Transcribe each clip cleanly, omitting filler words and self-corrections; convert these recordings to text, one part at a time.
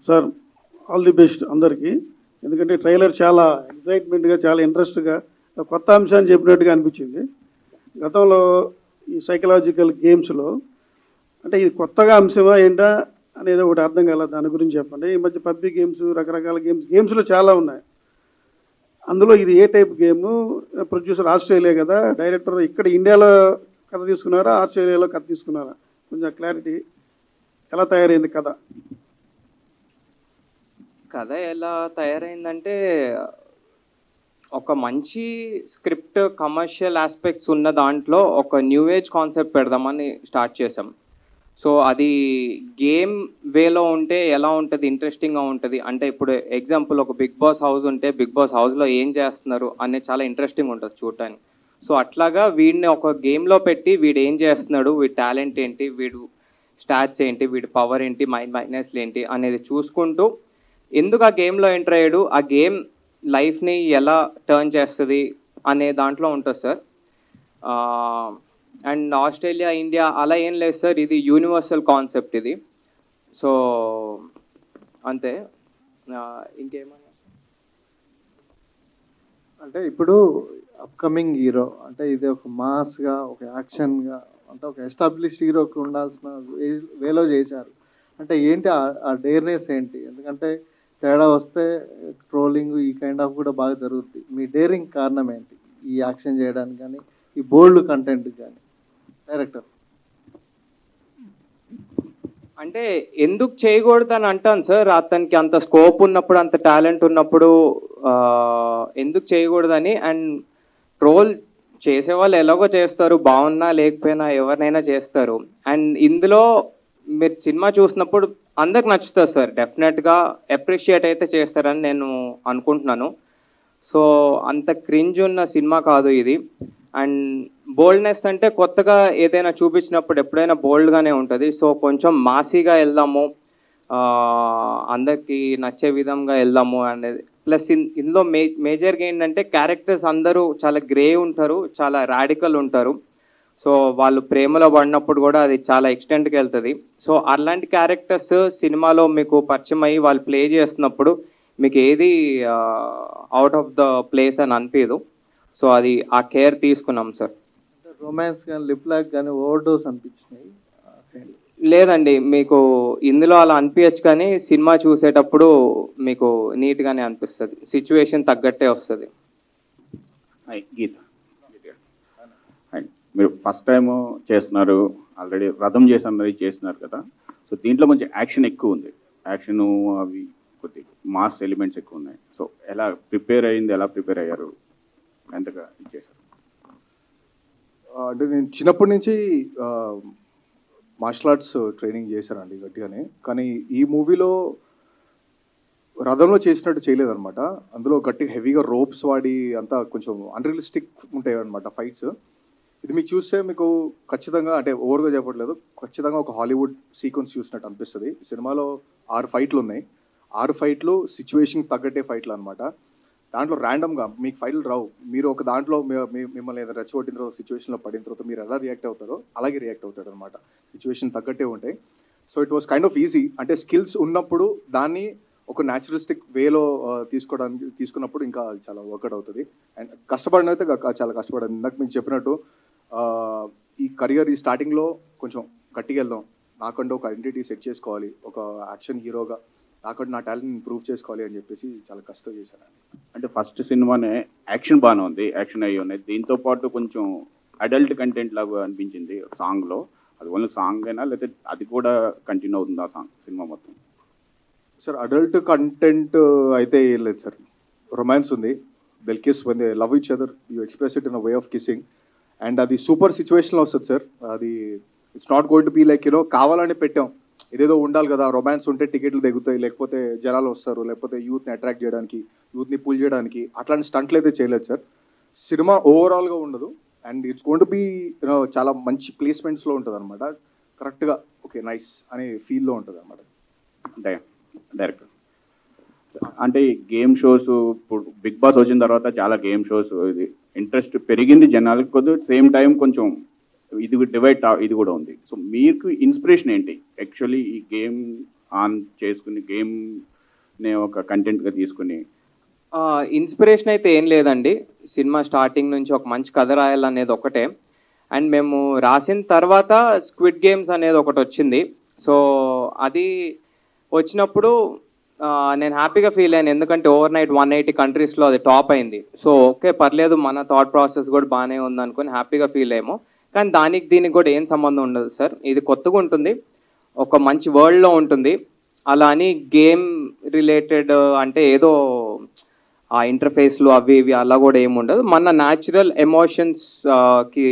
Sir all the best అందరికీ. ఎందుకంటే trailer చాలా ఎక్సైట్మెంట్గా, చాలా ఇంట్రెస్ట్గా, కొత్త అంశాన్ని చెప్పినట్టుగా అనిపించింది. గతంలో ఈ సైకలాజికల్ గేమ్స్లో అంటే ఇది కొత్తగా అంశమా ఏంటా అనేది ఒకటి అర్థం కాల. దాని గురించి చెప్పండి. ఈ మధ్య పబ్జి గేమ్స్, రకరకాల గేమ్స్లో చాలా ఉన్నాయి. అందులో ఇది ఏ టైప్ గేము? ప్రొడ్యూసర్ ఆస్ట్రేలియా కదా, డైరెక్టర్ ఇక్కడ ఇండియాలో కథ తీసుకున్నారా, ఆస్ట్రేలియాలో కథ తీసుకున్నారా? కొంచెం క్లారిటీ. ఎలా తయారైంది కథ? కథ ఎలా తయారైందంటే ఒక మంచి స్క్రిప్ట్, కమర్షియల్ ఆస్పెక్ట్స్ ఉన్న దాంట్లో ఒక న్యూ ఏజ్ కాన్సెప్ట్ పెడదామని స్టార్ట్ చేసాం. సో అది గేమ్ వేలో ఉంటే ఎలా ఉంటుంది, ఇంట్రెస్టింగ్గా ఉంటుంది. అంటే ఇప్పుడు ఎగ్జాంపుల్ ఒక బిగ్ బాస్ హౌస్ ఉంటే బిగ్ బాస్ హౌస్లో ఏం చేస్తున్నారు అనేది చాలా ఇంట్రెస్టింగ్ ఉంటుంది చూడటానికి. సో అట్లాగా వీడిని ఒక గేమ్లో పెట్టి వీడు ఏం చేస్తున్నాడు, వీడి టాలెంట్ ఏంటి, వీడు స్టాట్స్ ఏంటి, వీడి పవర్ ఏంటి, మైనస్లు ఏంటి అనేది చూసుకుంటూ ఎందుకు ఆ గేమ్లో ఎంటర్ అయ్యాడు, ఆ గేమ్ లైఫ్ని ఎలా టర్న్ చేస్తుంది అనే దాంట్లో ఉంటుంది సార్. అండ్ ఆస్ట్రేలియా, ఇండియా అలా ఏం లేదు సార్, ఇది యూనివర్సల్ కాన్సెప్ట్ ఇది. సో అంతే. ఇంకేమన్నా అంటే ఇప్పుడు అప్కమింగ్ హీరో అంటే ఇది ఒక మాస్గా, ఒక యాక్షన్గా, అంటే ఒక ఎస్టాబ్లిష్డ్ హీరోకి ఉండాల్సిన వేలో చేశారు. అంటే ఏంటి ఆ డేర్నెస్ ఏంటి? ఎందుకంటే తేడా వస్తే ట్రోలింగ్ ఈ కైండ్ ఆఫ్ కూడా బాగా జరుగుతుంది. మీ డేరింగ్ కారణం ఏంటి ఈ యాక్షన్ చేయడానికి కానీ, ఈ బోల్డ్ కంటెంట్ కానీ? డైరెక్టర్ అంటే ఎందుకు చేయకూడదు అని అంటాను సార్. అతనికి అంత స్కోప్ ఉన్నప్పుడు, అంత టాలెంట్ ఉన్నప్పుడు ఎందుకు చేయకూడదని. అండ్ ట్రోల్ చేసేవాళ్ళు ఎలాగో చేస్తారు, బాగున్నా లేకపోయినా ఎవరినైనా చేస్తారు. అండ్ ఇందులో మీరు సినిమా చూసినప్పుడు అందరికి నచ్చుతుంది సార్, డెఫినెట్గా అప్రిషియేట్ అయితే చేస్తారని నేను అనుకుంటున్నాను. సో అంత క్రింజ్ ఉన్న సినిమా కాదు ఇది. అండ్ బోల్డ్నెస్ అంటే కొత్తగా ఏదైనా చూపించినప్పుడు ఎప్పుడైనా బోల్డ్గానే ఉంటుంది. సో కొంచెం మాసీగా వెళ్దాము, అందరికీ నచ్చే విధంగా వెళ్దాము అనేది. ప్లస్ ఇందులో మేజర్గా ఏంటంటే క్యారెక్టర్స్ అందరూ చాలా గ్రే ఉంటారు, చాలా రాడికల్ ఉంటారు. సో వాళ్ళు ప్రేమలో పడినప్పుడు కూడా అది చాలా ఎక్స్టెంట్కి వెళ్తుంది. సో అలాంటి క్యారెక్టర్స్ సినిమాలో మీకు పరిచయం అయ్యి వాళ్ళు ప్లే చేస్తున్నప్పుడు మీకు ఏది అవుట్ ఆఫ్ ద ప్లేస్ అని అనిపించదు. సో అది ఆ కేర్ తీసుకున్నాం సార్. రొమాన్స్ కానీ, లిప్ లాక్ కానీ ఓవర్ డోస్ అనిపించినాయి? లేదండి, మీకు ఇందులో అలా అనిపించచ్చు, కానీ సినిమా చూసేటప్పుడు మీకు నీట్గానే అనిపిస్తుంది, సిచ్యువేషన్ తగ్గట్టే వస్తుంది. గీత, మీరు ఫస్ట్ టైం చేస్తున్నారు, ఆల్రెడీ రథం చేస్తున్నారు కదా. సో దీంట్లో కొంచెం యాక్షన్ ఎక్కువ ఉంది, యాక్షన్ అవి కొద్ది మాస్ ఎలిమెంట్స్ ఎక్కువ ఉన్నాయి. సో ఎలా ప్రిపేర్ అయ్యారు, ఎంతగా ఇచ్చేసారు? అంటే నేను చిన్నప్పటి నుంచి మార్షల్ ఆర్ట్స్ ట్రైనింగ్ చేశానండి గట్టిగానే. కానీ ఈ మూవీలో రథంలో చేసినట్టు చేయలేదన్నమాట. అందులో గట్టిగా హెవీగా రోప్స్ వాడి అంతా కొంచెం అన్రియలిస్టిక్ ఉంటాయి అనమాట ఫైట్స్. ఇది మీకు చూస్తే మీకు ఖచ్చితంగా, అంటే ఓవర్గా చెప్పట్లేదు, ఖచ్చితంగా ఒక హాలీవుడ్ సీక్వెన్స్ చూసినట్టు అనిపిస్తుంది. సినిమాలో 6 ఫైట్లు ఉన్నాయి. 6 ఫైట్లు సిచ్యువేషన్కి తగ్గట్టే ఫైట్లు అనమాట. దాంట్లో ర్యాండమ్గా మీకు ఫైట్లు రావు. మీరు ఒక దాంట్లో మిమ్మల్ని ఏదైనా రెచ్చగొట్టిన తర్వాత, సిచ్యువేషన్లో పడిన తర్వాత మీరు ఎలా రియాక్ట్ అవుతారో అలాగే రియాక్ట్ అవుతాడు అనమాట. సిచ్యువేషన్ తగ్గట్టే ఉంటాయి. So it was kind off easy. అంటే స్కిల్స్ ఉన్నప్పుడు దాన్ని ఒక న్యాచురలిస్టిక్ వేలో తీసుకున్నప్పుడు ఇంకా చాలా వర్కౌట్ అవుతుంది. అండ్ కష్టపడిన అయితే చాలా కష్టపడింది. ఇందాక మీకు చెప్పినట్టు ఈ కెరియర్, ఈ స్టార్టింగ్లో కొంచెం గట్టిగా వెళ్దాం, నాకంటే ఒక ఐడెంటిటీ సెట్ చేసుకోవాలి, ఒక యాక్షన్ హీరోగా నాకంటే నా టాలెంట్ ప్రూవ్ చేసుకోవాలి అని చెప్పేసి చాలా కష్టం చేశాను. అంటే ఫస్ట్ సినిమానే యాక్షన్ బాగానే ఉంది, యాక్షన్ అయ్యి ఉన్నాయి. దీంతో పాటు కొంచెం అడల్ట్ కంటెంట్ లాగా అనిపించింది సాంగ్లో. అది ఓన్లీ సాంగ్ అయినా లేకపోతే అది కూడా కంటిన్యూ అవుతుంది ఆ సాంగ్ సినిమా మొత్తం? సార్ అడల్ట్ కంటెంట్ అయితే ఏం లేదు సార్. రొమాన్స్ ఉంది, they'll kiss when they love each other, you express it in a way of kissing. And అది సూపర్ సిచ్యువేషన్లో వస్తుంది సార్. అది it's not going to be like కావాలని పెట్టాం, ఇదేదో ఉండాలి కదా, రొమాన్స్ ఉంటే టికెట్లు దిగుతాయి, లేకపోతే జనాలు వస్తారు, లేకపోతే యూత్ని అట్రాక్ట్ చేయడానికి, యూత్ని పుల్ చేయడానికి అట్లాంటి స్టంట్లు అయితే చేయలేదు సార్. సినిమా ఓవరాల్గా ఉండదు. And it's going to be చాలా మంచి ప్లేస్మెంట్స్లో ఉంటుంది అనమాట. కరెక్ట్గా ఓకే నైస్ అనే ఫీల్లో ఉంటుంది అనమాట. అంటే డైరెక్టర్ అంటే గేమ్ షోస్, ఇప్పుడు బిగ్ బాస్ వచ్చిన తర్వాత చాలా గేమ్ షోస్ ఇది ఇంట్రెస్ట్ పెరిగింది జనాలకి, కొద్ది సేమ్ టైం కొంచెం ఇది డివైడ్ ఇది కూడా ఉంది. సో మీకు ఇన్స్పిరేషన్ ఏంటి యాక్చువల్లీ ఈ గేమ్ ఆన్ చేసుకుని గేమ్ని ఒక కంటెంట్గా తీసుకుని? ఇన్స్పిరేషన్ అయితే ఏం లేదండి. సినిమా స్టార్టింగ్ నుంచి ఒక మంచి కథ రాయాలనేది ఒకటే. అండ్ మేము రాసిన తర్వాత స్క్విడ్ గేమ్స్ అనేది ఒకటి వచ్చింది. సో అది వచ్చినప్పుడు నేను హ్యాపీగా ఫీల్ అయ్యాను, ఎందుకంటే ఓవర్ నైట్ 180 కంట్రీస్లో అది టాప్ అయింది. సో ఓకే, పర్లేదు, మన థాట్ ప్రాసెస్ కూడా బాగానే ఉంది అనుకుని హ్యాపీగా ఫీల్ అయ్యాము. కానీ దీనికి కూడా ఏం సంబంధం ఉండదు సార్. ఇది కొత్తగా ఉంటుంది, ఒక మంచి వరల్డ్లో ఉంటుంది. అలా అని గేమ్ రిలేటెడ్ అంటే ఏదో ఆ ఇంటర్ఫేస్లు అవి ఇవి అలా కూడా ఏమి ఉండదు. మన న్యాచురల్ ఎమోషన్స్కి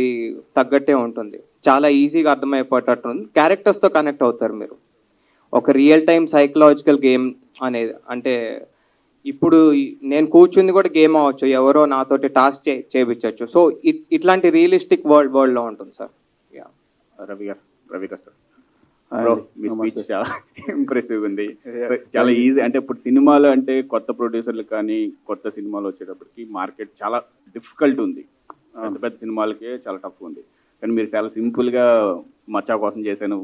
తగ్గట్టే ఉంటుంది. చాలా ఈజీగా అర్థమైపోయేటట్టు ఉంది. క్యారెక్టర్స్తో కనెక్ట్ అవుతారు మీరు. ఒక రియల్ టైమ్ సైకలాజికల్ గేమ్ అనేది, అంటే ఇప్పుడు నేను కూర్చుంది కూడా గేమ్ అవ్వచ్చు, ఎవరో నాతోటి టాస్క్ చేయించవచ్చు. సో ఇట్లాంటి రియలిస్టిక్ వరల్డ్లో ఉంటుంది సార్. రవి గారు సార్, బ్రో మీ స్పీచ్ చాలా ఇంప్రెసివ్ ఉంది. చాలా ఈజీ, అంటే ఇప్పుడు సినిమాలు అంటే కొత్త ప్రొడ్యూసర్లు కానీ కొత్త సినిమాలు వచ్చేటప్పటికి మార్కెట్ చాలా డిఫికల్ట్ ఉంది. పెద్ద పెద్ద సినిమాలకే చాలా టఫ్ ఉంది. కానీ మీరు చాలా సింపుల్గా మచ్చా కోసం చేశాను,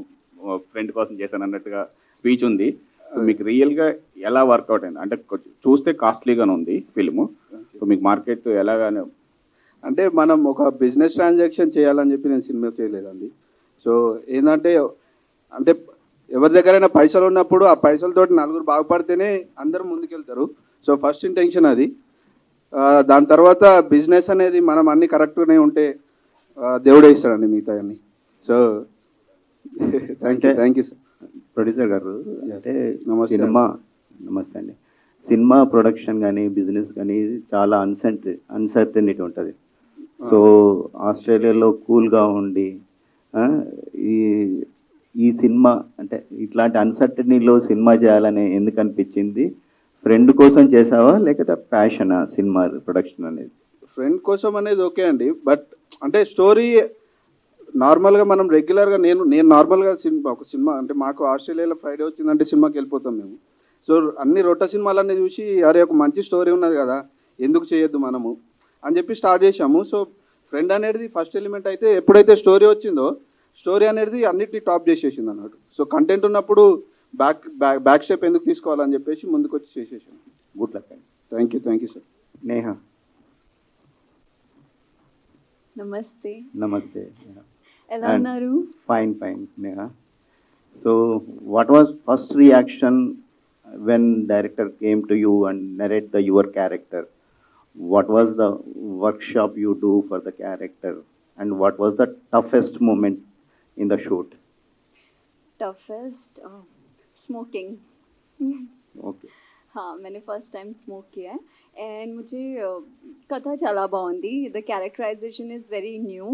ఫ్రెండ్ కోసం చేశాను అన్నట్టుగా స్పీచ్ ఉంది. సో మీకు రియల్గా ఎలా వర్కౌట్ అయింది? అంటే చూస్తే కాస్ట్లీగానే ఉంది ఫిల్ము. సో మీకు మార్కెట్ ఎలాగానే? అంటే మనం ఒక బిజినెస్ ట్రాన్సాక్షన్ చేయాలని చెప్పి నేను సినిమా చేయలేదండి. సో ఏంటంటే అంటే ఎవరి దగ్గరైనా పైసలు ఉన్నప్పుడు ఆ పైసలతోటి నలుగురు బాగుపడితేనే అందరూ ముందుకెళ్తారు. సో ఫస్ట్ ఇంటెన్షన్ అది. దాని తర్వాత బిజినెస్ అనేది మనం అన్ని కరెక్ట్గానే ఉంటే దేవుడే ఇస్తాడండి మిగతా అన్ని. So thank you sir. Producer గారు, అంటే నమస్తే అండి. సినిమా ప్రొడక్షన్ కానీ బిజినెస్ కానీ చాలా అన్సర్టనిటీ ఉంటుంది. సో ఆస్ట్రేలియాలో కూల్గా ఉండి ఈ సినిమా అంటే ఇట్లాంటి అన్సర్టనీలో సినిమా చేయాలని ఎందుకు అనిపించింది? ఫ్రెండ్ కోసం చేసావా లేకపోతే ప్యాషనా సినిమా ప్రొడక్షన్ అనేది? ఫ్రెండ్ కోసం అనేది ఓకే అండి, బట్ అంటే స్టోరీ నార్మల్గా మనం రెగ్యులర్గా నేను నార్మల్గా ఒక సినిమా అంటే మాకు ఆస్ట్రేలియాలో ఫ్రైడే వచ్చిందంటే సినిమాకి వెళ్ళిపోతాం మేము. సో అన్ని రొట్ట సినిమాలన్నీ చూసి అరే ఒక మంచి స్టోరీ ఉన్నది కదా, ఎందుకు చేయొద్దు మనము అని చెప్పి స్టార్ట్ చేసాము. సో ఫ్రెండ్ అనేది ఫస్ట్ ఎలిమెంట్ అయితే, ఎప్పుడైతే స్టోరీ వచ్చిందో స్టోరీ అనేది అన్నిటినీ టాప్ చేసేసింది అన్నట్టు. సో కంటెంట్ ఉన్నప్పుడు బ్యాక్ స్టెప్ ఎందుకు తీసుకోవాలని చెప్పేసి ముందుకు వచ్చి చేసేసాను. గుడ్ లక్ అండి. Thank you sir. నేహ, నమస్తే. నమస్తే. ఎలా ఉన్నారు? Fine Neha. So what was first reaction when director came to you and narrate your character? What was the workshop you do for the character, and what was the toughest moment in the shoot? Toughest smoking. Okay. हाँ, मैंने first time smoke किया है and मुझे कथा చాలా బాగుంది. The characterization is very new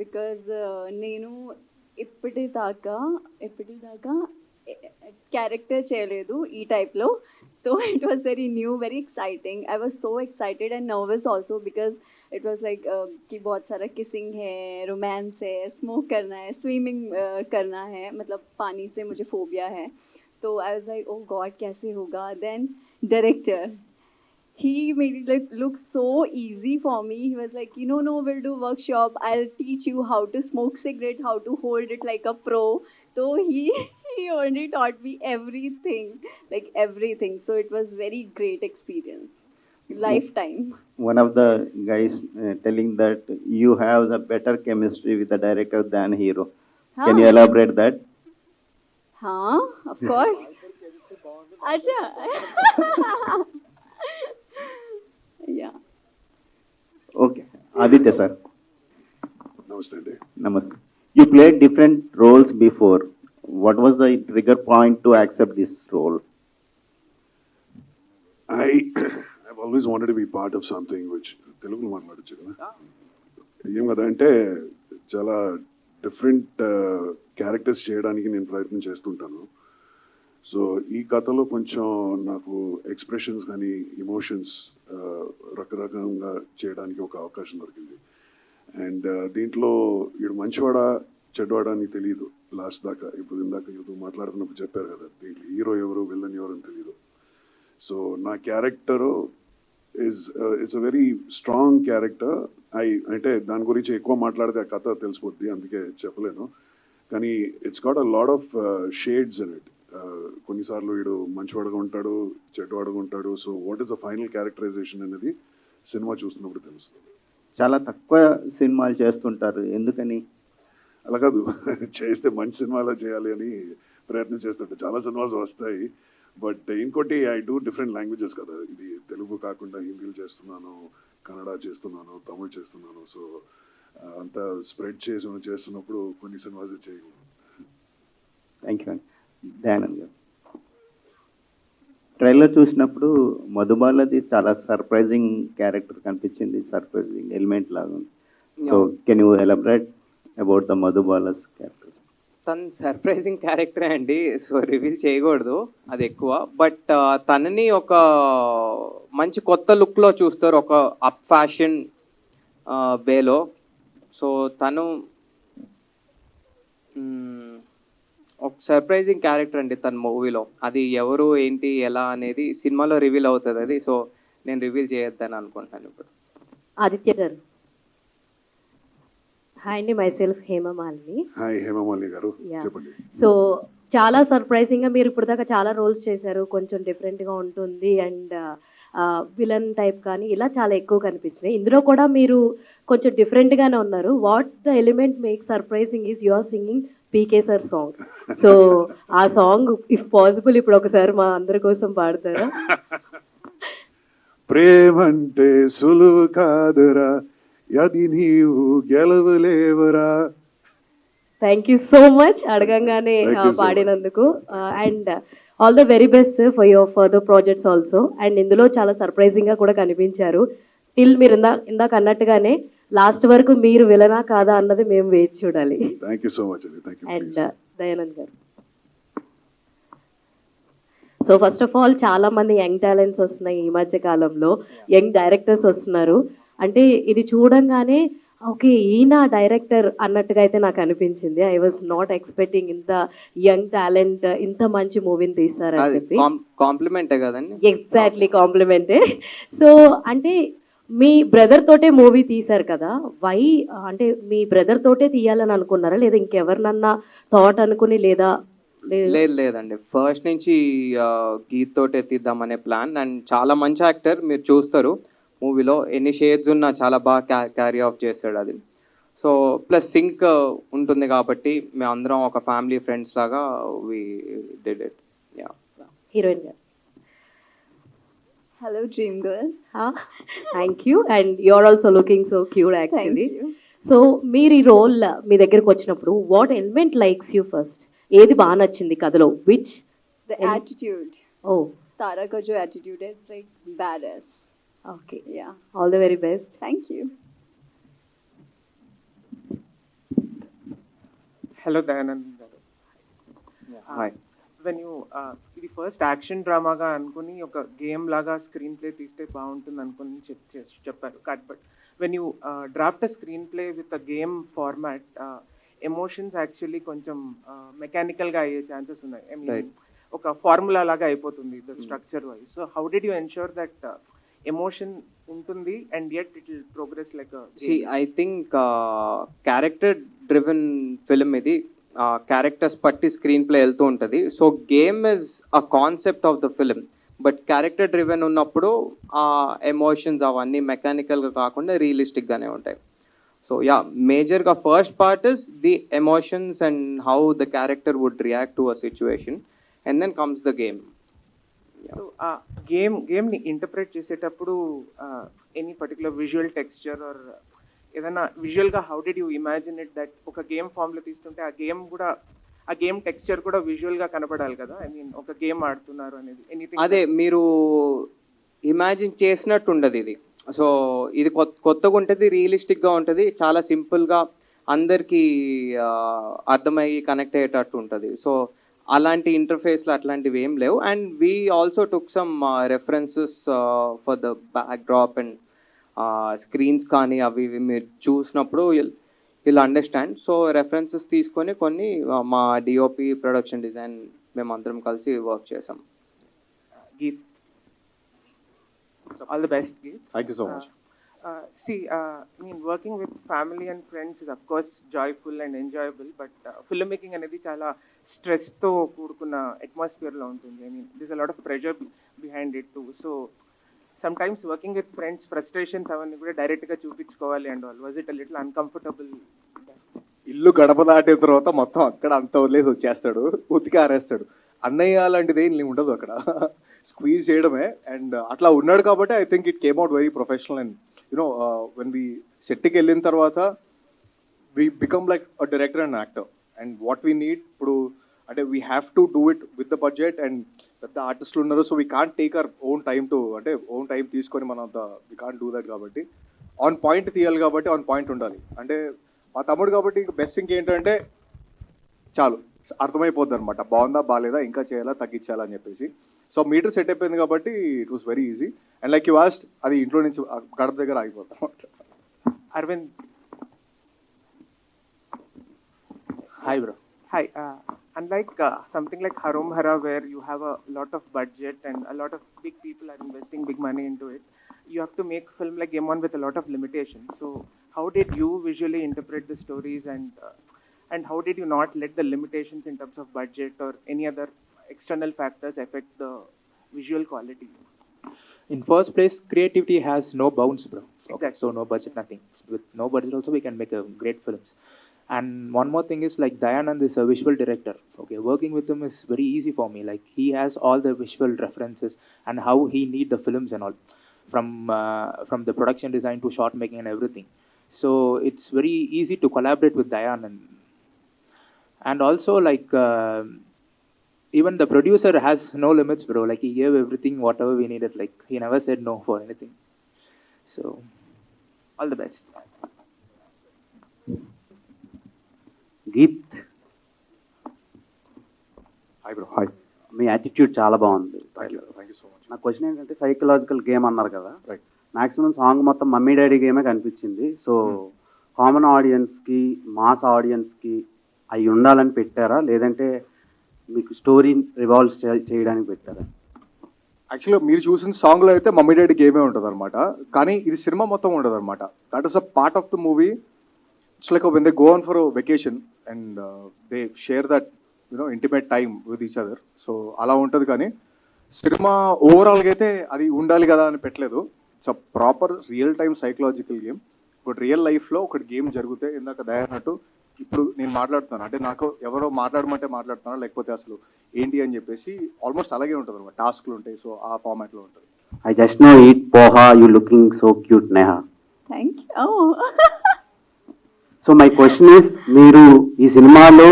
because నేను ఇప్పటిదాకా క్యారెక్టర్ చేయలేదు ఈ టైప్లో. So it was very new, very exciting. I was so excited and nervous also because it was like कि बहुत सारा किसिंग है, रोमांस है, स्मोक करना है, स्विमिंग करना है, मतलब पानी से मुझे फोबिया है. तो I was like oh God कैसे होगा. Then director, he made it like look so easy for me. He was like, no, we'll do workshop, I'll teach you how to smoke cigarette, how to hold it like a pro. So he only taught me everything. So it was very great experience, lifetime. One of the guys telling that you have the better chemistry with the director than hero. Can you elaborate that? हाँ, of course. अच्छा. Yeah. Okay. Aditya sir. Namaste. Namaste. You played different roles before. What was the trigger point to accept this role? I've always wanted to be part of something which Telugu మాట్లాడొచ్చు కదా, ఏం కదా అంటే చాలా different characters చేయడానికి నేను ప్రయత్నం చేస్తుంటాను. సో ఈ కథలో కొంచెం నాకు ఎక్స్ప్రెషన్స్ కానీ ఎమోషన్స్ రకరకంగా చేయడానికి ఒక అవకాశం దొరికింది. అండ్ దీంట్లో వీడు మంచివాడా చెడ్డవాడా అని తెలియదు లాస్ట్ దాకా. ఇప్పుడు ఇందాక ఇప్పుడు మాట్లాడుతున్నప్పుడు చెప్పారు కదా, దీంట్లో హీరో ఎవరు విల్లన్ ఎవరు అని తెలియదు. సో నా character it's a very strong character. అంటే దాని గురించి ఎక్కువ మాట్లాడితే ఆ కథ తెలిసిపోద్ది, అందుకే చెప్పలేను. కానీ it's got a lot of shades in it. కొన్నిసార్లు వీడు మంచివాడుగా ఉంటాడు, చెడ్డవాడుగా ఉంటాడు. So what is the final characterization అనేది సినిమా చూస్తున్నప్పుడు తెలుస్తుంది. చాలా తక్కువ సినిమాలు చేస్తుంటారు, ఎందుకని? అలా కాదు, చేస్తే మంచి సినిమాలో చేయాలి అని ప్రయత్నం చేస్తుంటే చాలా సినిమాలు వస్తాయి. బట్ ఇంకోటి ఐ డూ డిఫరెంట్ లాంగ్వేజెస్ కదా, ఇది తెలుగు కాకుండా హిందీలో చేస్తున్నాను, కన్నడ చేస్తున్నాను, తమిళ్ చేస్తున్నాను. సో అంతా స్ప్రెడ్ చేస్తున్నప్పుడు కొన్ని సినిమాస్ చేయగలను. థ్యాంక్ యూ అండి. దయానంద్ గారు, ట్రైలర్ చూసినప్పుడు మధుబాలది చాలా సర్ప్రైజింగ్ క్యారెక్టర్ కనిపించింది, సర్ప్రైజింగ్ ఎలిమెంట్ లాగా ఉంది. So can you elaborate about the Madhubala's character? తను సర్ప్రైజింగ్ క్యారెక్టరే అండి, సో రివీల్ చేయకూడదు అది ఎక్కువ. బట్ తనని ఒక మంచి కొత్త లుక్లో చూస్తారు, ఒక అప్ ఫ్యాషన్ వేలో. సో తను ఒక సర్ప్రైజింగ్ క్యారెక్టర్ అండి తన మూవీలో. అది ఎవరు ఏంటి ఎలా అనేది సినిమాలో రివీల్ అవుతుంది అది. సో నేను రివీల్ చేయొద్దని అనుకుంటున్నాను ఇప్పుడు. ఆదిత్య గారు, హాయ్ అండి, myself Hemamalini. Hi Hemamalini గారు, చెప్పండి. సో చాలా సర్ప్రైజింగ్గా మీరు ఇప్పుడు దాకా చాలా రోల్స్ చేశారు, కొంచెం డిఫరెంట్గా ఉంటుంది అండ్ విలన్ టైప్ కానీ ఇలా చాలా ఎక్కువ కనిపించినాయి. ఇందులో కూడా మీరు కొంచెం డిఫరెంట్గానే ఉన్నారు. What the element make surprising is your singing PK sir song. So ఆ సాంగ్ ఇఫ్ పాసిబుల్ ఇప్పుడు ఒకసారి మా అందరి కోసం పాడతారా? ప్రేమంటే సులువు కాదురా, అది నీవు గెలవలేవరా. థ్యాంక్ యూ సో మచ్ అడగంగానే పాడినందుకు. And all the very best for your further projects also. అండ్ ఇందులో చాలా సర్ప్రైజింగ్గా కూడా కనిపించారు. టిల్ మీరు ఇందాక అన్నట్టుగానే లాస్ట్ వరకు మీరు విలనా కాదా అన్నది మేము వేచి చూడాలి. థ్యాంక్ యూ సో మచ్ అండి. Thank you. అండ్ దయానంద్ గారు, సో ఫస్ట్ ఆఫ్ ఆల్ చాలా మంది యంగ్ టాలెంట్స్ వస్తున్నాయి ఈ మధ్య కాలంలో, యంగ్ డైరెక్టర్స్ వస్తున్నారు. అంటే ఇది చూడంగానే ఓకే ఈయన డైరెక్టర్ అన్నట్టుగా అయితే నాకు అనిపించింది. ఐ వాజ్ నాట్ ఎక్స్పెక్టింగ్ ఇంత యంగ్ టాలెంట్ ఇంత మంచి మూవీని తీస్తారని చెప్పి. కాంప్లిమెంటే కదండి. ఎగ్జాక్ట్లీ కాంప్లిమెంటే. సో అంటే మీ బ్రదర్ తోటే మూవీ తీశారు కదా, వై అంటే మీ బ్రదర్ తోటే తీయాలని అనుకున్నారా లేదా ఇంకెవరినన్నా థాట్ అనుకుని లేదా? లేదండి, ఫస్ట్ నుంచి గీత్ తోటే తీద్దామనే ప్లాన్. అండ్ చాలా మంచి యాక్టర్, మీరు చూస్తారు మూవీలో ఎన్ని షేడ్స్ ఉన్నా చాలా బాగా క్యారీ ఆఫ్ చేస్తాడు అది. సో ప్లస్ సింక్ ఉంటుంది కాబట్టి మేము అందరం ఒక ఫ్యామిలీ ఫ్రెండ్స్ లాగా we did it. Yeah. Heroine గారు, Hello, Dream Girl. Thank you. And you are also looking so cute Thank actually. you. So మీరు ఈ రోల్ మీ దగ్గరకు వచ్చినప్పుడు what element likes you first? ఏది బాగా నచ్చింది కథలో? విచ్? The attitude. ఓ Tara ka jo attitude is like badass. Okay, Yeah. All the very best. Thank you. Hello Dayanand గారు. హాయ్. వెన్ యూ ఇది ఫస్ట్ యాక్షన్ డ్రామాగా అనుకుని ఒక గేమ్ లాగా స్క్రీన్ ప్లే తీస్తే బాగుంటుంది అనుకుని చెప్పారు. But when you draft a screen play with a game format, emotions actually కొంచెం మెకానికల్గా అయ్యే ఛాన్సెస్ ఉన్నాయి. ఐ మీన్ ఒక ఫార్ములా లాగా అయిపోతుంది the structure wise. So how did you ensure that emotion ఉంటుంది and yet it will progress like I think character driven film ఇది. Characters పట్టి screen play వెళ్తూ ఉంటుంది. So game is a concept of the film, but character driven ఉన్నప్పుడు ఆ emotions అవన్నీ మెకానికల్గా కాకుండా రియలిస్టిక్గానే ఉంటాయి. సో యా, మేజర్గా first part is the emotions and how the character would react to a situation and then comes the game. So ఆ గేమ్ని ఇంటర్ప్రెట్ చేసేటప్పుడు any particular visual texture or ఏదైనా విజువల్గా how did you imagine it that ఒక game ఫామ్లో తీస్తుంటే ఆ game texture కూడా విజువల్గా కనపడాలి కదా? ఐ మీన్ ఒక గేమ్ ఆడుతున్నారు అనేది ఎనీథింగ్. అదే మీరు ఇమాజిన్ చేసినట్టు ఉండదు ఇది. సో ఇది కొత్తగా ఉంటుంది, రియలిస్టిక్గా ఉంటుంది, చాలా సింపుల్గా అందరికీ అర్థమయ్యి కనెక్ట్ అయ్యేటట్టు ఉంటుంది. సో అలాంటి ఇంటర్ఫేస్లు అట్లాంటివి ఏం లేవు. And we also took some references for the back drop and screens కానీ అవి మీరు చూసినప్పుడు విల్ అండర్స్టాండ్. సో రెఫరెన్సెస్ తీసుకొని కొన్ని మా డిఓపి ప్రొడక్షన్ డిజైన్ మేమందరం కలిసి వర్క్ చేసాం. Geet, all the best Geet. Thank you so much. See, I mean, working with family and friends is of course joyful and enjoyable, but filmmaking అనేది చాలా స్ట్రెస్తో కూడుకున్న అట్మాస్ఫియర్లో ఉంటుంది. I mean this a lot of pressure behind it two. So some times working with friends frustrations అవన్నీ కూడా డైరెక్ట్గా చూపించుకోవాలి and all. Was it a little uncomfortable? ఇల్లు గడప దాటిన తర్వాత మొత్తం అక్కడ అంత వదిలేసి వచ్చేస్తాడు, ఉతికి ఆరేస్తాడు. అన్నయ్య లాంటిది ఏం ఉండదు అక్కడ, స్క్వీజ్ చేయడమే. అండ్ అట్లా ఉన్నాడు కాబట్టి I think it came out very professional. And you know when we సెట్కి వెళ్ళిన తర్వాత we become like a director and actor. And what we need ఇప్పుడు అంటే we have to do it with the budget. And పెద్ద ఆర్టిస్టులు ఉన్నారు, so we can't take our own time to అంటే own time తీసుకొని మనం అంత వీ కాంట్ డూ దట్. కాబట్టి ఆన్ పాయింట్ తీయాలి, కాబట్టి ఆన్ పాయింట్ ఉండాలి. అంటే మా తమ్ముడు కాబట్టి బెస్ట్ థింగ్ ఏంటంటే చాలు అర్థమైపోద్ది అనమాట, బాగుందా బాగాలేదా, ఇంకా చేయాలా తగ్గించాలా అని చెప్పేసి. సో మీటర్ సెట్ అయిపోయింది కాబట్టి it was very easy. And like you asked, అది ఇంట్లో నుంచి గడప దగ్గర ఆగిపోతాం. Aravind, Hi, bro. hi. Unlike something like Harom Hara, where you have a lot of budget and a lot of big people are investing big money into it, you have to make film like Game On with a lot of limitations. So how did you visually interpret the stories, and how did you not let the limitations in terms of budget or any other external factors affect the visual quality? In first place, creativity has no bounds, bro. Okay, Exactly. so no budget, nothing. With no budget also, we can make a great films. And one more thing is like Dayanand is a visual director. Okay, working with him is very easy for me. Like he has all the visual references and how he need the films and all, from the production design to shot making and everything. So it's very easy to collaborate with Dayanand. And also like even the producer has no limits, bro. Like he gave everything whatever we needed. Like he never said no for anything. So all the best. Geet, hi bro. Hi. మీ attitude చాలా బాగుంది. Thank you so much. నా question ఏంటంటే psychological game అన్నారు కదా, right. Maximum song మొత్తం mummy daddy గేమే కనిపించింది. సో కామన్ ఆడియన్స్కి మాస్ ఆడియన్స్కి అవి ఉండాలని పెట్టారా, లేదంటే మీకు స్టోరీ రివాల్వ్ చేయడానికి పెట్టారా? యాక్చువల్గా మీరు చూసిన సాంగ్లో అయితే మమ్మీ డాడీ గేమే ఉంటుంది అనమాట, కానీ ఇది సినిమా మొత్తం ఉండదు అనమాట. That is a part of the movie. It's like when they go on for vacation and they share that intimate time with each other. So అలా ఉంటుంది. కానీ సినిమా ఓవరాల్గా అయితే అది ఉండాలి కదా అని పెట్టలేదు. It's a proper real time psychological game. ఒకటి రియల్ లైఫ్లో ఒకటి గేమ్ జరిగితే ఇందాక దయన్నట్టు ఇప్పుడు నేను మాట్లాడుతున్నాను అంటే నాకు ఎవరో మాట్లాడమంటే మాట్లాడుతున్నా, లేకపోతే అసలు ఏంటి అని చెప్పేసి ఆల్మోస్ట్ అలాగే ఉంటుంది అనమాట. టాస్క్లు ఉంటాయి, సో ఆ ఫార్మాట్లో ఉంటుంది. I just no eat poha, you looking so cute Neha. Thank you. Oh. So my question is, మీరు ఈ సినిమాలో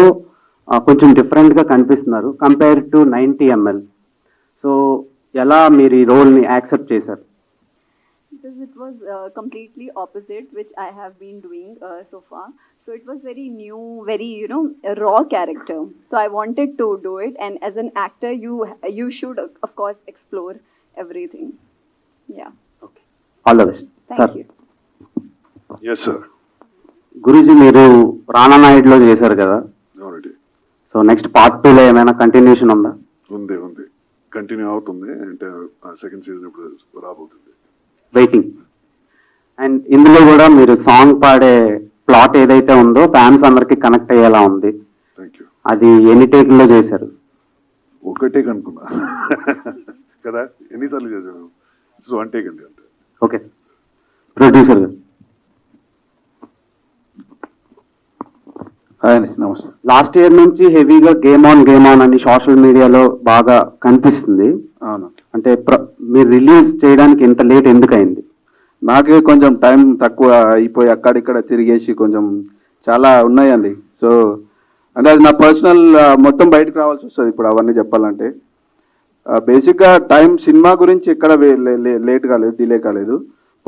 కొంచెం డిఫరెంట్గా కనిపిస్తున్నారు కంపేర్ టు 90 ml. సో ఎలా మీరు ఈ రోల్ని యాక్సెప్ట్ చేశారు? Because it was completely opposite, which I have been doing so far. So it was very new, very, a raw character. So I wanted to do it. And as an actor, you should, of course, explore everything. Yeah. Okay, all the best. Thank you. Yes sir. గురూజీ, మీరు రానా నాయుడులో చేశారు కదా, already so next part 2లో ఏమైనా continuation ఉందా? ఉంది, continue అవుతుంది. అంటే సెకండ్ సీజన్ ఇప్పుడు రాబోతుంది. వెయిటింగ్. అండ్ ఇందులో కూడా మీరు సాంగ్ పాడే ప్లాట్ ఏదైతే ఉందో ఫ్యాన్స్ అందరికి కనెక్ట్ అయ్యేలా ఉంది. Thank you. అది ఎన్ని టేక్లో చేశారు? ఒకటే కనుక్కున్నా కదా, ఎన్నిసార్లు చేశాను? సో వన్ టేక్ అండి అంటే. ఓకే, ప్రొడ్యూసర్ గారు. నమస్తే. లాస్ట్ ఇయర్ నుంచి హెవీగా గేమ్ ఆన్ అని సోషల్ మీడియాలో బాగా కనిపిస్తుంది. అవును, అంటే మీరు రిలీజ్ చేయడానికి ఇంత లేట్ ఎందుకు అయింది? నాకే కొంచెం టైం తక్కువ అయిపోయి అక్కడిక్కడ తిరిగేసి కొంచెం చాలా ఉన్నాయండి. సో అంటే అది నా పర్సనల్ మొత్తం బయటకు రావాల్సి వస్తుంది ఇప్పుడు అవన్నీ చెప్పాలంటే. బేసిక్గా టైం సినిమా గురించి ఎక్కడ లేట్ కాలేదు, డిలే కాలేదు.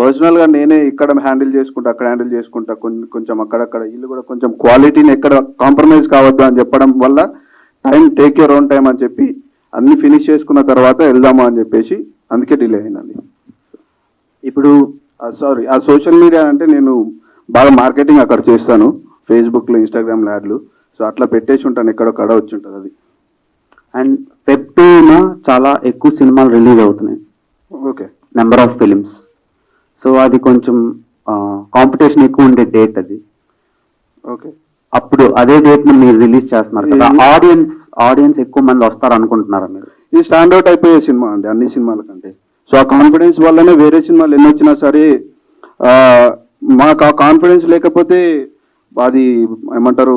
పర్సనల్గా నేనే ఇక్కడ హ్యాండిల్ చేసుకుంటా, అక్కడ హ్యాండిల్ చేసుకుంటా, కొంచెం అక్కడక్కడ ఇల్లు కూడా కొంచెం క్వాలిటీని ఎక్కడ కాంప్రమైజ్ కావద్దు అని చెప్పడం వల్ల time take your own time అని చెప్పి అన్ని ఫినిష్ చేసుకున్న తర్వాత వెళ్దామా అని చెప్పేసి అందుకే డిలే అయిందండి. ఇప్పుడు సారీ, ఆ సోషల్ మీడియా అంటే నేను బాగా మార్కెటింగ్ అక్కడ చేస్తాను, ఫేస్బుక్లో, ఇన్స్టాగ్రామ్లో యాడ్లు. సో అట్లా పెట్టేసి ఉంటాను, ఎక్కడొక్కడ వచ్చి ఉంటుంది అది. అండ్ పెప్టూన చాలా ఎక్కువ సినిమాలు రిలీజ్ అవుతున్నాయి, okay, number of films. So అది కొంచెం కాంపిటీషన్ ఎక్కువ ఉండే డేట్ అది. ఓకే. అప్పుడు అదే డేట్ ని మీరు రిలీజ్ చేస్తున్నారు కదా, ఆడియన్స్ ఎక్కువ మంది వస్తారు అనుకుంటున్నారా మీరు? ఇది స్టాండౌట్ అయిపోయే సినిమా అండి అన్ని సినిమాల కంటే. సో ఆ కాన్ఫిడెన్స్ వల్లనే వేరే సినిమాలు ఎన్ని వచ్చినా సరే మాకు ఆ కాన్ఫిడెన్స్ లేకపోతే అది ఏమంటారు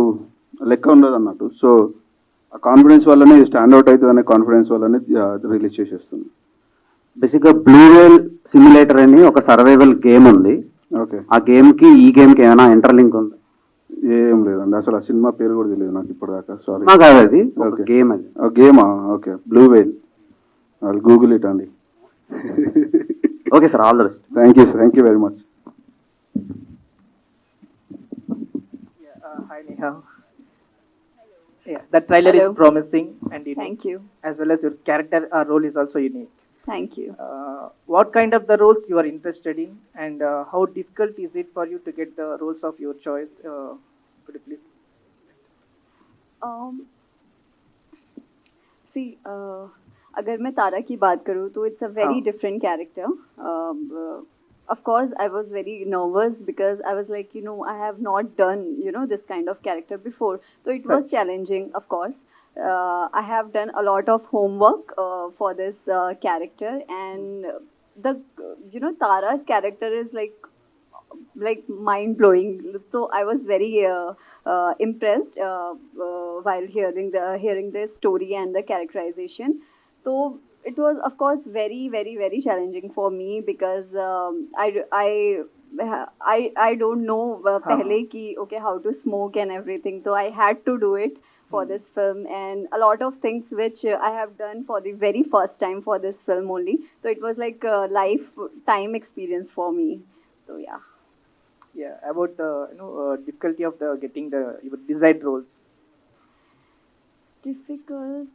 లెక్క ఉండదు అన్నట్టు. సో ఆ కాన్ఫిడెన్స్ వల్లనే స్టాండౌట్ అవుతుంది అనే కాన్ఫిడెన్స్ వల్లనే రిలీజ్ చేసేస్తుంది. బేసిక్గా బ్లూ వేల్ సిమ్యులేటర్ అని ఒక సర్వైవల్ గేమ్ ఉంది. ఓకే. ఆ గేమ్ కి ఈ గేమ్ కి ఏమైనా ఇంటర్లింక్ ఉంది? ఏం లేదండి, అసలు ఆ సినిమా పేరు కూడా తెలియదు నాకు ఇప్పటిదాకా. సారీ. కాదు, అది గేమ్. అది గేమా? Okay, blue whale. Google it అండి. Okay sir, all the best. Thank you very much. Hi Neha. Yeah, the trailer Hello. is promising and unique. Thank you. As well as your character role is also unique. Thank you. What kind of the roles you are interested in, and how difficult is it for you to get the roles of your choice? Could you please? See, अगर मैं तारा की बात करूँ तो it's a very different character. Of course, I was very nervous because I was like, I have not done, this kind of character before. So it was challenging, of course. I have done a lot of homework for this character, and Tara's character is like mind blowing. So I was very impressed while hearing the story and the characterization. So it was, of course, very, very, very challenging for me because I don't know pehle ki okay how to smoke and everything. So I had to do it for this film, and a lot of things which I have done for the very first time for this film only. So it was like a lifetime experience for me. So yeah. Yeah, about the difficulty of the getting the your desired roles. Difficult.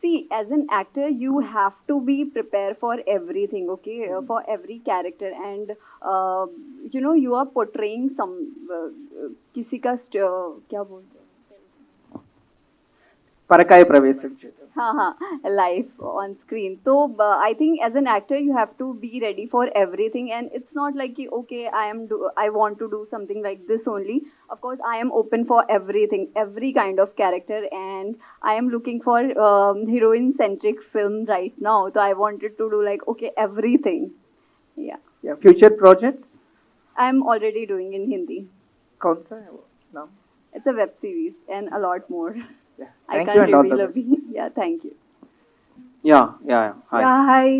See, as an actor, you have to be prepared for everything, okay, for every character, and you are portraying some किसी का क्या बोलते हैं? परकाय प्रवेशम. हाँ, life on screen. So I think as an actor you have to be ready for everything, and it's not like okay I want to do something like this only. Of course I am open for everything, every kind of character, and I am looking for heroine centric film right now. So I wanted to do okay everything. Yeah. Future projects? I am already doing in Hindi. कौन सा है वो नाम? It's a web series and a lot more. I Thank can't you and all the reveal a best. bit. Yeah, thank you. Hi. Hi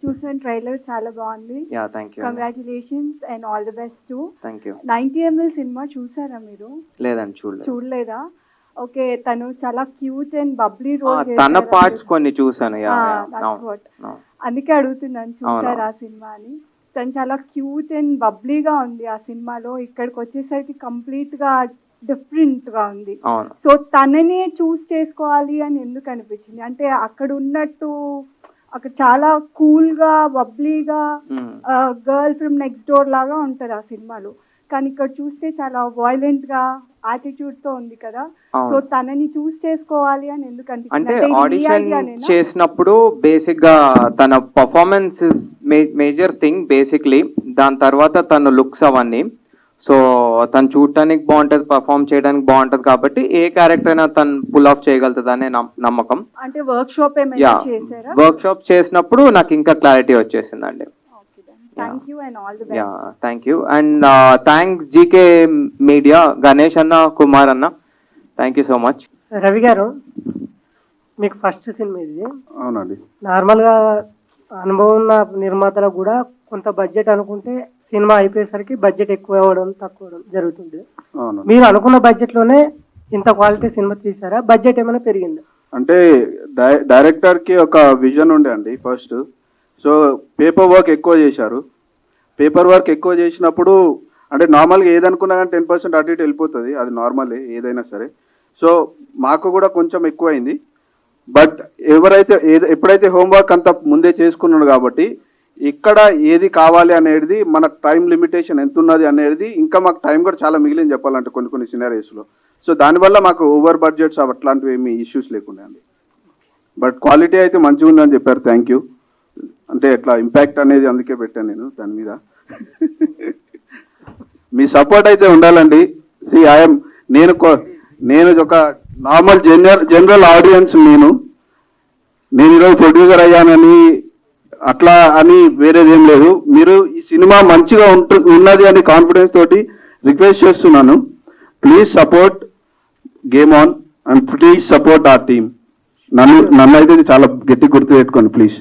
చూసిన trailer చాలా బాగుంది. Thank you. Congratulations and all the best to. Thank you. 90ml cinema చూసారా మీరు? లేదండి, చూడలేదా? Okay, తను చాలా cute and Babli role తన పార్ట్స్ కొన్ని చూసాను. అందుకే అడుగుతున్నాను, చూసారా ఆ సినిమా అని. తను చాలా క్యూట్ అండ్ బబ్లీగా ఉంది ఆ సినిమాలో. ఇక్కడికి వచ్చేసరికి కంప్లీట్ గా డిఫరెంట్ గా ఉంది. సో తననే చూస్ చేసుకోవాలి అని ఎందుకు అనిపించింది? అంటే అక్కడ ఉన్నట్టు అక్కడ చాలా కూల్ గా బబ్లీగా గర్ల్ ఫ్రమ్ నెక్స్ట్ డోర్ లాగా ఉంటది ఆ సినిమాలో, కానీ ఇక్కడ చూస్తే చాలా వైలెంట్ గా యాటిట్యూడ్ తో ఉంది కదా. సో తనని చూస్ చేసుకోవాలి అని ఎందుకు అంటే అనిపించింది? ఆడిషన్ చేసినప్పుడు బేసిక్ గా తన performance is major thing basically. దాని తర్వాత తన లుక్స్ అవన్నీ, సో తను చూడటానికి బాగుంటది, పర్ఫామ్ చేయడానికి బాగుంటది, కాబట్టి ఏ క్యారెక్టర్ అయినా తను పుల్ ఆఫ్ చేయగలుగుతుంది అనే నమ్మకం. అంటే వర్క్ షాప్ ఏమైనా చేశారా? వర్క్ షాప్ చేసినప్పుడు నాకు ఇంకా క్లారిటీ వచ్చేసిందండి. Thank you and all the best. Thank you and thanks GK media, Ganesh అన్న, కుమార్ అన్న, thank you so much. Ravi గారు, మీకు ఫస్ట్ సినిమా ఇది. అవునండి. నార్మల్గా అనుభవం ఉన్న నిర్మాతలకు కూడా కొంత బడ్జెట్ అనుకుంటే సినిమా అయిపోయేసరికి బడ్జెట్ ఎక్కువ అవ్వడం తక్కువ అవడం జరుగుతుంది. మీరు అనుకున్న బడ్జెట్ లోనే ఇంత క్వాలిటీ సినిమా తీసారా? బడ్జెట్ ఏమైనా పెరిగిందా? అంటే డైరెక్టర్ కి ఒక విజన్ ఉండే అండి ఫస్ట్. సో పేపర్ వర్క్ ఎక్కువ చేశారు. పేపర్ వర్క్ ఎక్కువ చేసినప్పుడు అంటే నార్మల్గా ఏదనుకున్నా కానీ 10% అటు ఇటు వెళ్ళిపోతుంది, అది నార్మలే ఏదైనా సరే. సో మాకు కూడా కొంచెం ఎక్కువైంది. బట్ ఎప్పుడైతే హోంవర్క్ అంతా ముందే చేసుకున్నాడు కాబట్టి ఇక్కడ ఏది కావాలి అనేది మన టైం లిమిటేషన్ ఎంత ఉన్నది అనేది ఇంకా మాకు టైం కూడా చాలా మిగిలింది చెప్పాలంటే కొన్ని సినారియోస్లో. సో దానివల్ల మాకు ఓవర్ బడ్జెట్స్ అట్లాంటివి ఏమి ఇష్యూస్ లేకుండా అండి. బట్ క్వాలిటీ అయితే మంచిగా ఉందని చెప్పారు. Thank you. అంటే ఎట్లా ఇంపాక్ట్ అనేది అందుకే పెట్టాను నేను దాని మీద. మీ సపోర్ట్ అయితే ఉండాలండి నేను ఒక నార్మల్ జనరల్ ఆడియన్స్. నేను ఈరోజు ప్రొడ్యూసర్ అయ్యానని అట్లా అని వేరేది ఏం లేదు. మీరు ఈ సినిమా మంచిగా ఉన్నది అని కాన్ఫిడెన్స్ తోటి రిక్వెస్ట్ చేస్తున్నాను. Please support game on and please support our team. నన్ను అయితే చాలా గట్టి గుర్తు పెట్టుకోండి ప్లీజ్.